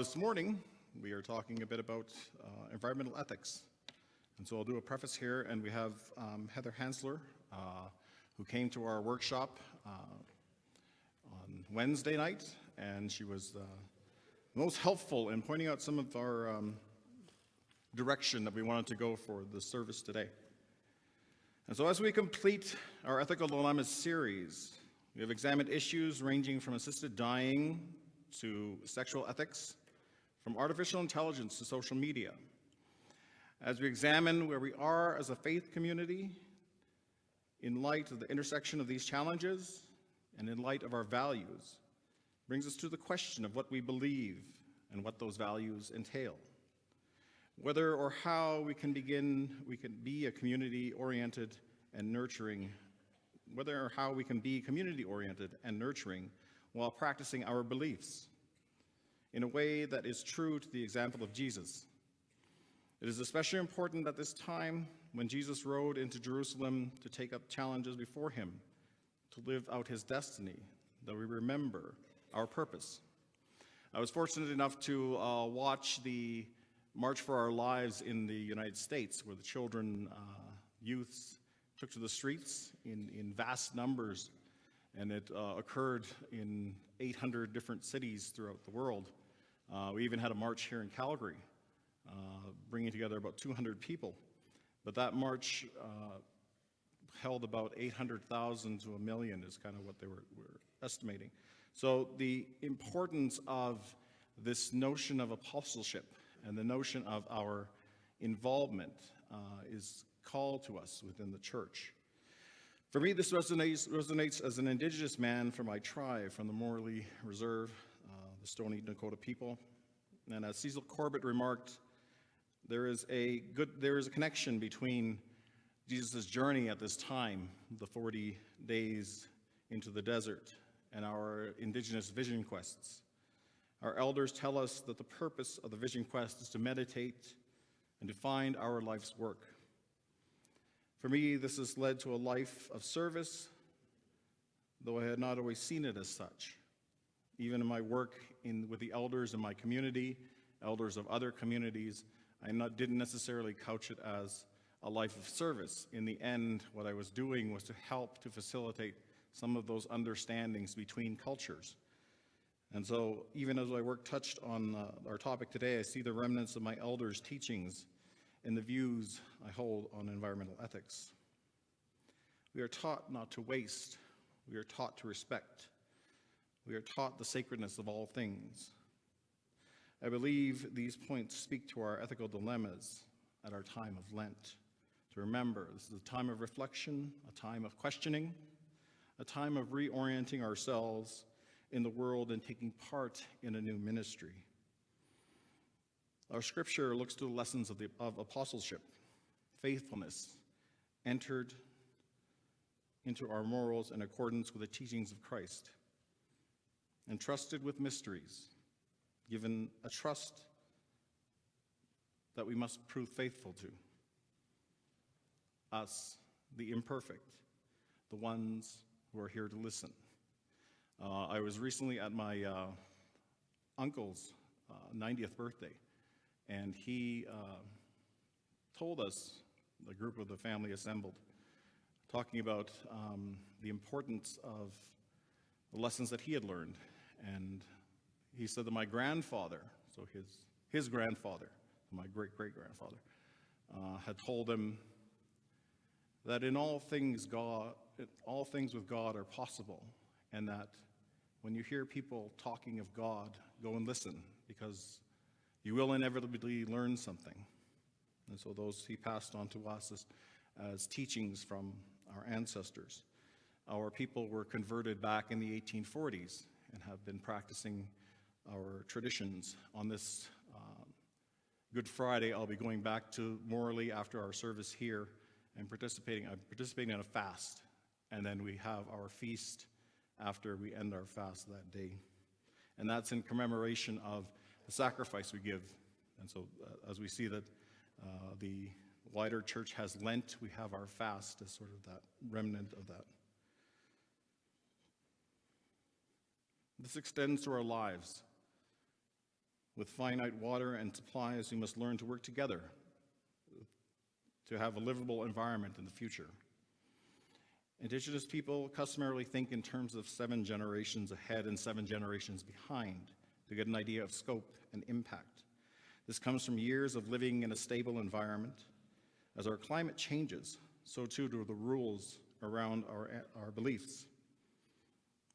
This morning, we are talking a bit about environmental ethics. And so I'll do a preface here, and we have Heather Hansler, who came to our workshop on Wednesday night, and she was most helpful in pointing out some of our direction that we wanted to go for the service today. And so as we complete our Ethical Dilemmas series, we have examined issues ranging from assisted dying to sexual ethics, from artificial intelligence to social media. As we examine where we are as a faith community, in light of the intersection of these challenges and in light of our values, brings us to the question of what we believe and what those values entail. Whether or how we can be a community-oriented and nurturing, whether or how we can be community-oriented and nurturing while practicing our beliefs in a way that is true to the example of Jesus. It is especially important at this time when Jesus rode into Jerusalem to take up challenges before him, to live out his destiny, that we remember our purpose. I was fortunate enough to watch the March for Our Lives in the United States, where the children, youths took to the streets in vast numbers, and it occurred in 800 different cities throughout the world. We even had a march here in Calgary, bringing together about 200 people. But that march held about 800,000 to 1 million is kind of what they were estimating. So the importance of this notion of apostleship and the notion of our involvement is called to us within the church. For me, this resonates as an Indigenous man from my tribe, from the Morley Reserve, the Stoney Nakoda people. And as Cecil Corbett remarked, there is a connection between Jesus' journey at this time, the 40 days into the desert, and our Indigenous vision quests. Our elders tell us that the purpose of the vision quest is to meditate and to find our life's work. For me, this has led to a life of service, though I had not always seen it as such. Even in my work with the elders in my community, elders of other communities, I didn't necessarily couch it as a life of service. In the end, what I was doing was to help to facilitate some of those understandings between cultures. And so, even as my work touched on our topic today, I see the remnants of my elders' teachings in the views I hold on environmental ethics. We are taught not to waste. We are taught to respect. We are taught the sacredness of all things. I believe these points speak to our ethical dilemmas at our time of Lent. To remember, this is a time of reflection, a time of questioning, a time of reorienting ourselves in the world and taking part in a new ministry. Our scripture looks to the lessons of apostleship, faithfulness, entered into our morals in accordance with the teachings of Christ, entrusted with mysteries, given a trust that we must prove faithful to. Us, the imperfect, the ones who are here to listen. I was recently at my uncle's 90th birthday, and he told us, the group of the family assembled, talking about the importance of the lessons that he had learned. And he said that my grandfather, so his grandfather, my great-great-grandfather, had told him that in all things with God are possible, and that when you hear people talking of God, go and listen, because you will inevitably learn something. And so those he passed on to us as teachings from our ancestors. Our people were converted back in the 1840s and have been practicing our traditions. On this Good Friday, I'll be going back to Morley after our service here and participating in a fast. And then we have our feast after we end our fast that day. And that's in commemoration of the sacrifice we give. And so as we see that the wider church has Lent, we have our fast as sort of that remnant of that. This extends to our lives. With finite water and supplies, we must learn to work together to have a livable environment in the future. Indigenous people customarily think in terms of 7 generations ahead and 7 generations behind to get an idea of scope and impact. This comes from years of living in a stable environment. As our climate changes, so too do the rules around our beliefs.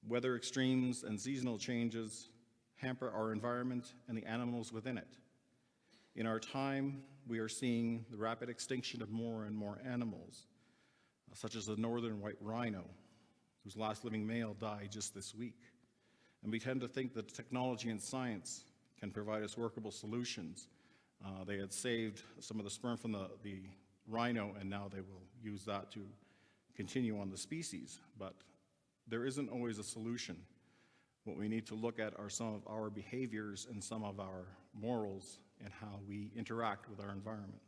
Weather extremes and seasonal changes hamper our environment and the animals within it. In our time, we are seeing the rapid extinction of more and more animals, such as the northern white rhino, whose last living male died just this week. And we tend to think that technology and science can provide us workable solutions. They had saved some of the sperm from the rhino, and now they will use that to continue on the species. But there isn't always a solution. What we need to look at are some of our behaviors and some of our morals and how we interact with our environment.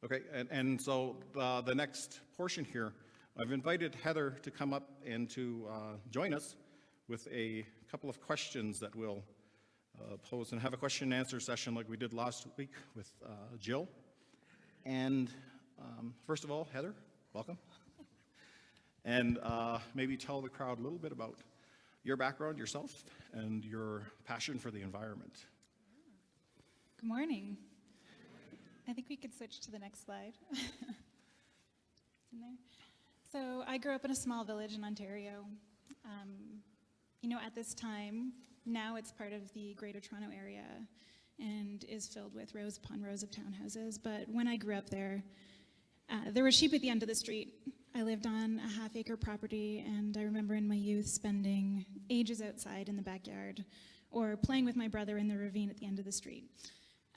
Okay, and so the next portion here, I've invited Heather to come up and to join us with a couple of questions that we'll pose and have a question and answer session like we did last week with Jill. And first of all, Heather, welcome. And maybe tell the crowd a little bit about your background, yourself, and your passion for the environment. Good morning. I think we could switch to the next slide. In there. So I grew up in a small village in Ontario. At this time, now it's part of the Greater Toronto Area and is filled with rows upon rows of townhouses. But when I grew up there were sheep at the end of the street. I lived on a half-acre property, and I remember in my youth spending ages outside in the backyard or playing with my brother in the ravine at the end of the street.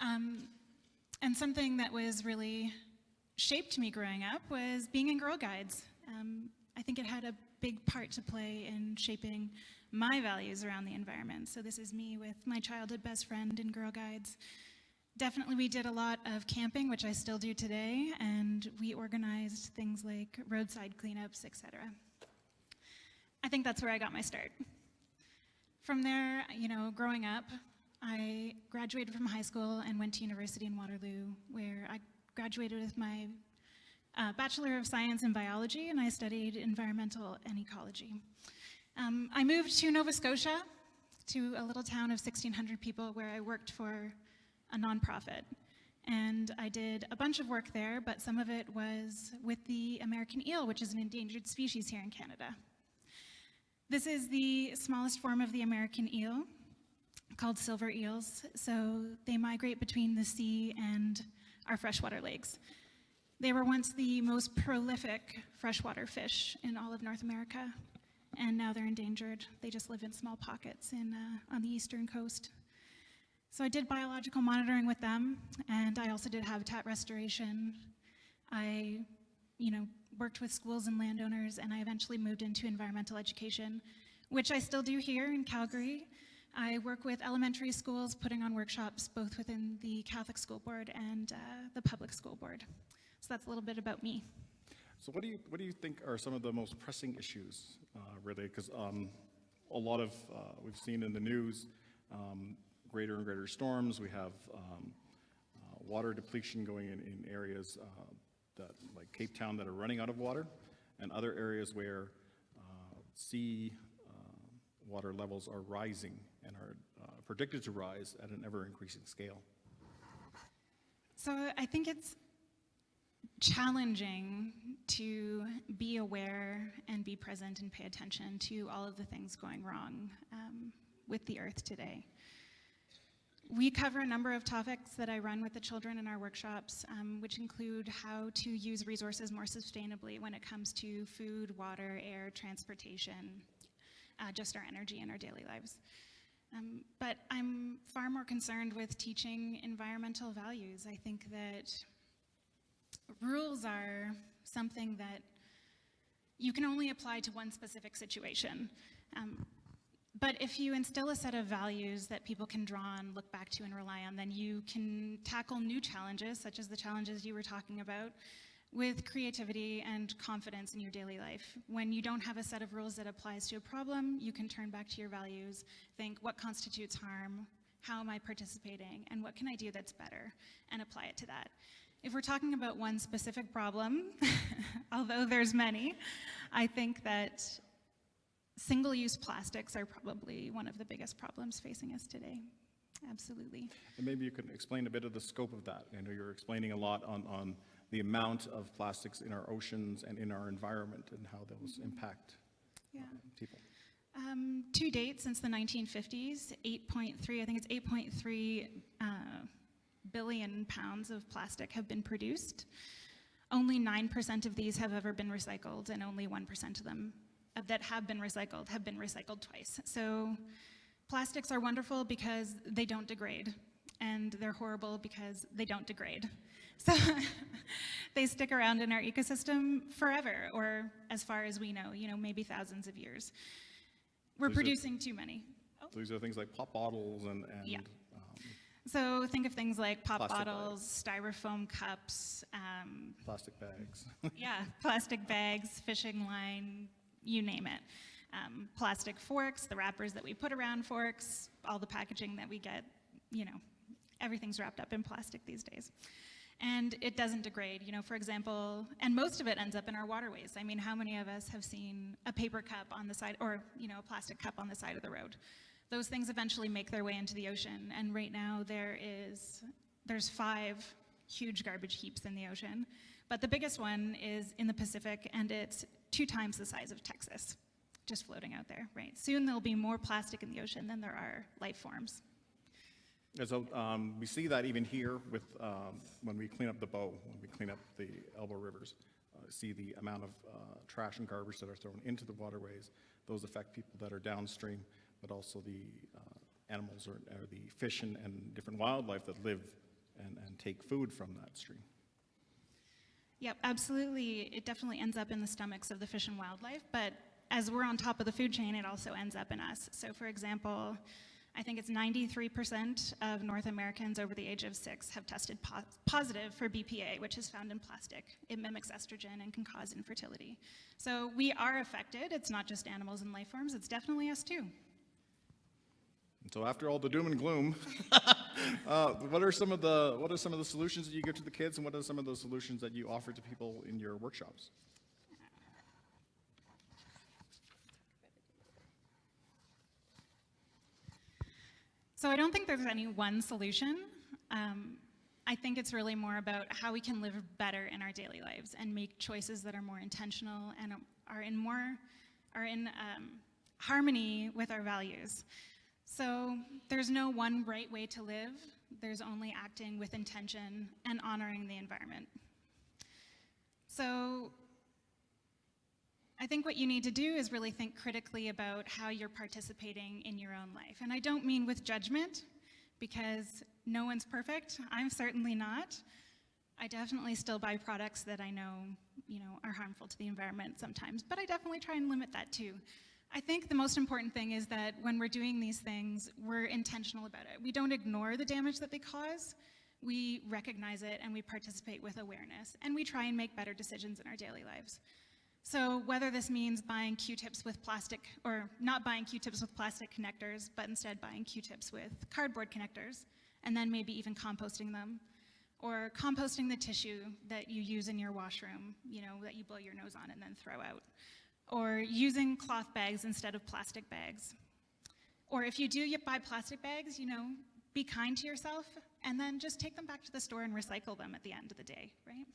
And something that was really shaped me growing up was being in Girl Guides. I think it had a big part to play in shaping my values around the environment. So this is me with my childhood best friend in Girl Guides. Definitely we did a lot of camping, which I still do today, and we organized things like roadside cleanups, etc. I think that's where I got my start. From there, growing up, I graduated from high school and went to university in Waterloo, where I graduated with my Bachelor of Science in Biology, and I studied environmental and ecology. I moved to Nova Scotia, to a little town of 1,600 people where I worked for a nonprofit. And I did a bunch of work there, but some of it was with the American eel, which is an endangered species here in Canada. This is the smallest form of the American eel, called silver eels. So they migrate between the sea and our freshwater lakes. They were once the most prolific freshwater fish in all of North America, and now they're endangered. They just live in small pockets on the eastern coast. So I did biological monitoring with them, and I also did habitat restoration. I, worked with schools and landowners, and I eventually moved into environmental education, which I still do here in Calgary. I work with elementary schools, putting on workshops both within the Catholic School Board and the Public School Board. So that's a little bit about me. So what do you think are some of the most pressing issues, really? Because a lot of, we've seen in the news, greater and greater storms. We have water depletion going in areas that, like Cape Town, that are running out of water, and other areas where sea water levels are rising and are predicted to rise at an ever-increasing scale. So I think it's challenging to be aware and be present and pay attention to all of the things going wrong with the earth today. We cover a number of topics that I run with the children in our workshops, which include how to use resources more sustainably when it comes to food, water, air, transportation, just our energy in our daily lives. But I'm far more concerned with teaching environmental values. I think that rules are something that you can only apply to one specific situation. But if you instill a set of values that people can draw on, look back to, and rely on, then you can tackle new challenges, such as the challenges you were talking about, with creativity and confidence in your daily life. When you don't have a set of rules that applies to a problem, you can turn back to your values, think what constitutes harm, how am I participating, and what can I do that's better, and apply it to that. If we're talking about one specific problem, although there's many, I think that single-use plastics are probably one of the biggest problems facing us today. Absolutely. And maybe you could explain a bit of the scope of that. I know you're explaining a lot on the amount of plastics in our oceans and in our environment and how those impact people. To date, since the 1950s, 8.3 billion pounds of plastic have been produced. Only 9% of these have ever been recycled, and only 1% of them that have been recycled twice. So plastics are wonderful because they don't degrade, and they're horrible because they don't degrade. So they stick around in our ecosystem forever, or as far as we know, maybe thousands of years. We're producing too many. So these are things like pop bottles and Yeah. So think of things like pop Plastic bottles, styrofoam cups, plastic bags. plastic bags, fishing line, you name it. Plastic forks, the wrappers that we put around forks, all the packaging that we get, everything's wrapped up in plastic these days. And it doesn't degrade, for example, and most of it ends up in our waterways. I mean, how many of us have seen a paper cup on the side, or, a plastic cup on the side of the road? Those things eventually make their way into the ocean, and right now there's 5 huge garbage heaps in the ocean, but the biggest one is in the Pacific, and it's 2 times the size of Texas, just floating out there, right? Soon there'll be more plastic in the ocean than there are life forms. And so we see that even here with when we clean up the bow, when we clean up the elbow rivers, see the amount of trash and garbage that are thrown into the waterways. Those affect people that are downstream, but also the animals or the fish and different wildlife that live and take food from that stream. Yep, absolutely. It definitely ends up in the stomachs of the fish and wildlife, but as we're on top of the food chain, it also ends up in us. So for example, I think it's 93% of North Americans over the age of 6 have tested positive for BPA, which is found in plastic. It mimics estrogen and can cause infertility. So we are affected. It's not just animals and life forms, it's definitely us too. And so after all the doom and gloom, what are some of the solutions that you give to the kids, and what are some of the solutions that you offer to people in your workshops? So I don't think there's any one solution. I think it's really more about how we can live better in our daily lives and make choices that are more intentional and are in harmony with our values. So there's no one right way to live. There's only acting with intention and honoring the environment. So I think what you need to do is really think critically about how you're participating in your own life. And I don't mean with judgment, because no one's perfect. I'm certainly not. I definitely still buy products that I know, are harmful to the environment sometimes, but I definitely try and limit that too. I think the most important thing is that when we're doing these things, we're intentional about it. We don't ignore the damage that they cause. We recognize it and we participate with awareness, and we try and make better decisions in our daily lives. So whether this means buying Q-tips with plastic, or not buying Q-tips with plastic connectors, but instead buying Q-tips with cardboard connectors, and then maybe even composting them, or composting the tissue that you use in your washroom, that you blow your nose on and then throw out, or using cloth bags instead of plastic bags. Or if you do buy plastic bags, be kind to yourself, and then just take them back to the store and recycle them at the end of the day, right?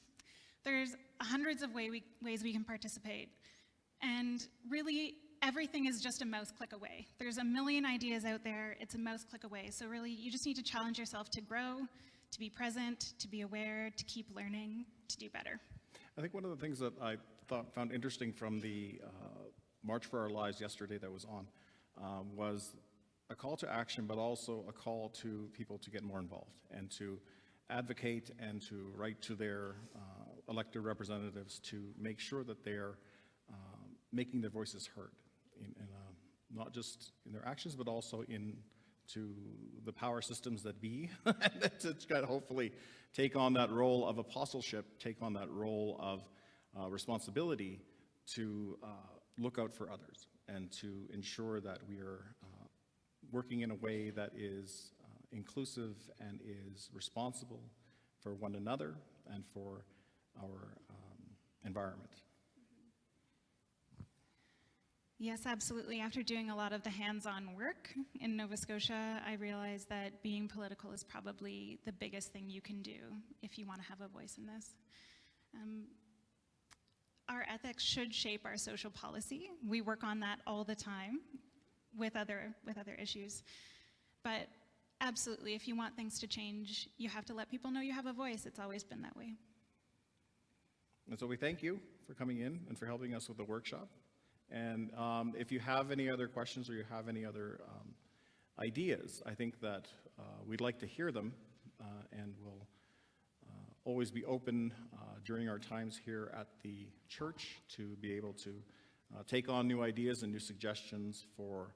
There's hundreds of ways we can participate, and really everything is just a mouse click away. There's a million ideas out there, it's a mouse click away, so really you just need to challenge yourself to grow, to be present, to be aware, to keep learning, to do better. I think one of the things that I found interesting from the March for Our Lives yesterday that was on was a call to action, but also a call to people to get more involved and to advocate and to write to their elected representatives to make sure that they're making their voices heard, in not just in their actions, but also in to the power systems that be, to kind of hopefully take on that role of apostleship, take on that role of responsibility to look out for others and to ensure that we are working in a way that is inclusive and is responsible for one another and for our environment. Yes, absolutely. After doing a lot of the hands-on work in Nova Scotia, I realized that being political is probably the biggest thing you can do if you want to have a voice in this. Our ethics should shape our social policy. We work on that all the time with other issues. But absolutely, if you want things to change, you have to let people know you have a voice. It's always been that way. And so we thank you for coming in and for helping us with the workshop. And if you have any other questions or you have any other ideas, I think that we'd like to hear them, and we'll always be open during our times here at the church to be able to take on new ideas and new suggestions for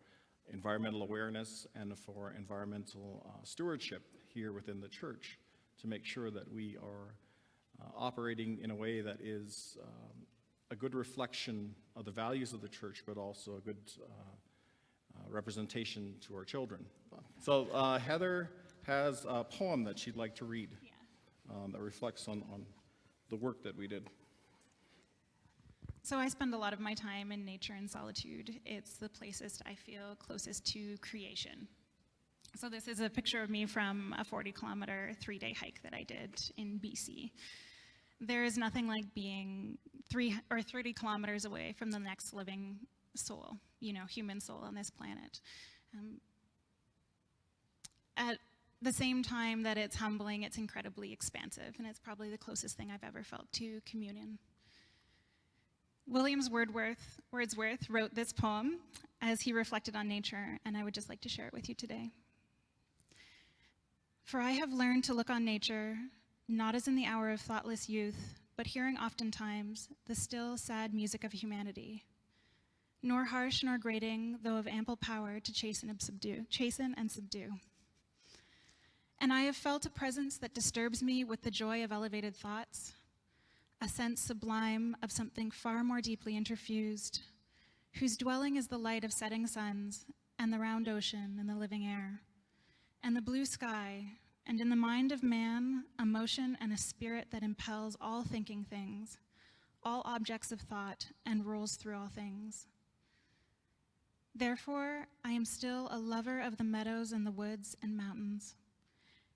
environmental awareness and for environmental stewardship here within the church, to make sure that we are operating in a way that is a good reflection of the values of the church, but also a good representation to our children. So Heather has a poem that she'd like to read that reflects on the work that we did. So I spend a lot of my time in nature and solitude. It's the places I feel closest to creation. So this is a picture of me from a 40-kilometer, 3-day hike that I did in BC. There is nothing like being 30 kilometers away from the next living soul, human soul on this planet. At the same time that it's humbling, it's incredibly expansive, and it's probably the closest thing I've ever felt to communion. William Wordsworth wrote this poem as he reflected on nature, and I would just like to share it with you today. For I have learned to look on nature, not as in the hour of thoughtless youth, but hearing oftentimes the still, sad music of humanity, nor harsh nor grating, though of ample power to chasten and subdue. And I have felt a presence that disturbs me with the joy of elevated thoughts, a sense sublime of something far more deeply interfused, whose dwelling is the light of setting suns, and the round ocean, and the living air, and the blue sky, and in the mind of man, a motion and a spirit that impels all thinking things, all objects of thought, and rolls through all things. Therefore, I am still a lover of the meadows and the woods and mountains,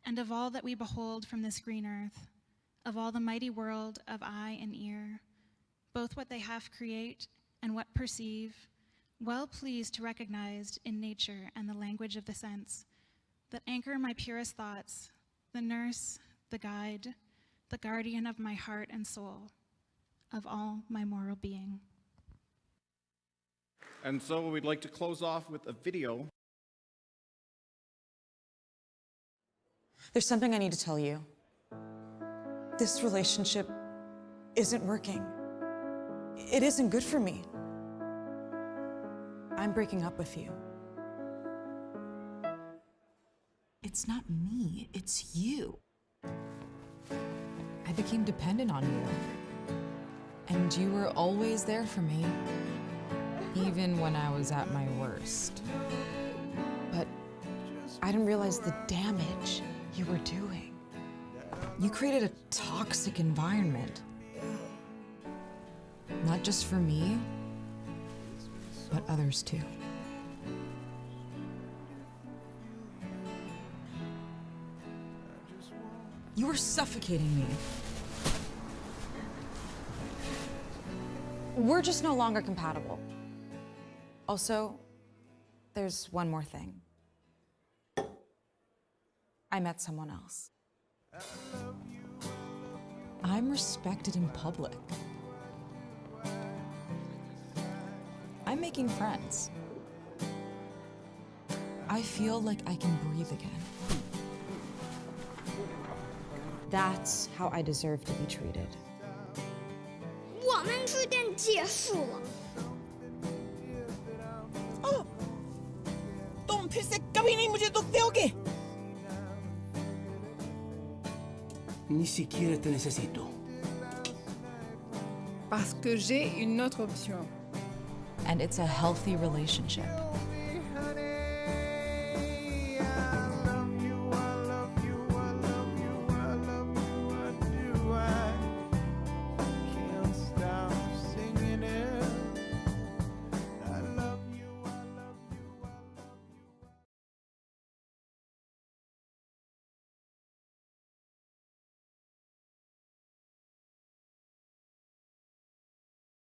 and of all that we behold from this green earth, of all the mighty world of eye and ear, both what they half create and what perceive, well pleased to recognize in nature and the language of the sense, that anchor my purest thoughts, the nurse, the guide, the guardian of my heart and soul, of all my moral being. And so we'd like to close off with a video. There's something I need to tell you. This relationship isn't working. It isn't good for me. I'm breaking up with you. It's not me, it's you. I became dependent on you. And you were always there for me, even when I was at my worst. But I didn't realize the damage you were doing. You created a toxic environment. Not just for me, but others too. You were suffocating me. We're just no longer compatible. Also, there's one more thing. I met someone else. I'm respected in public. I'm making friends. I feel like I can breathe again. That's how I deserve to be treated. 我们书店结束了。哦，动 तुम फिर से कभी नहीं मुझे दुख दोगे। Ni siquiera te necesito. Parce que j'ai une autre option. And it's a healthy relationship.